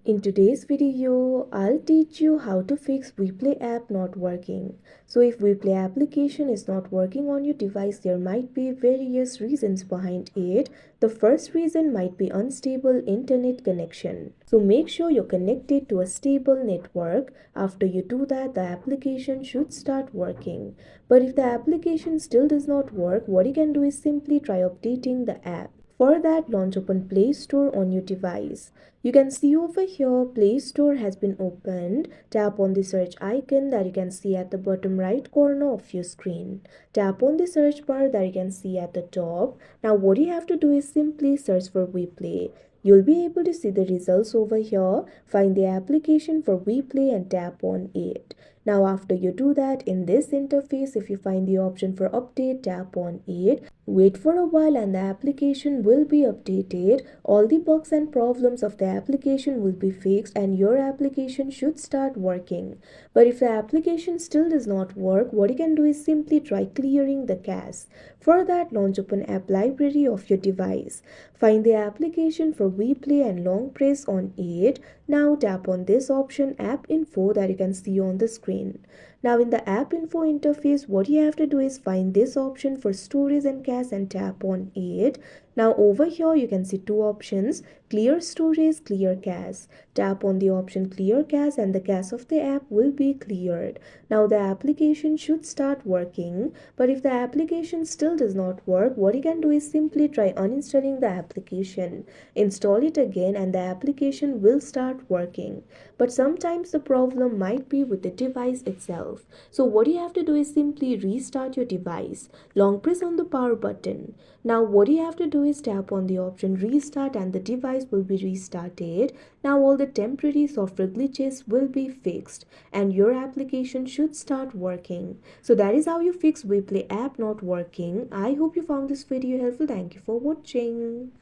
In today's video, I'll teach you how to fix WePlay app not working. So if WePlay application is not working on your device, there might be various reasons behind it. The first reason might be unstable internet connection. So make sure you're connected to a stable network. After you do that, the application should start working. But if the application still does not work, what you can do is simply try updating the app. For that, launch open Play Store on your device. You can see over here Play Store has been opened. Tap on the search icon that you can see at the bottom right corner of your screen. Tap on the search bar that you can see at the top. Now what you have to do is simply search for WePlay. You'll be able to see the results over here. Find the application for WePlay and tap on it. Now after you do that, in this interface, if you find the option for update, tap on it. Wait for a while and the application will be updated. All the bugs and problems of the application will be fixed and your application should start working. But if the application still does not work, what you can do is simply try clearing the cache. For that, launch open app library of your device. Find the application for WePlay and long press on it. Now tap on this option app info that you can see on the screen. Now in the app info interface, what you have to do is find this option for storage and cache and tap on it. Now over here you can see two options, clear storage, clear cache. Tap on the option clear cache and the cache of the app will be cleared. Now the application should start working, but if the application still does not work, what you can do is simply try uninstalling the application. Install it again and the application will start working. But sometimes the problem might be with the device itself. So what you have to do is simply restart your device. Long press on the power button. Now what you have to do is tap on the option restart and the device will be restarted. Now all the temporary software glitches will be fixed and your application should start working. So that is how you fix WePlay app not working. I hope you found this video helpful. Thank you for watching.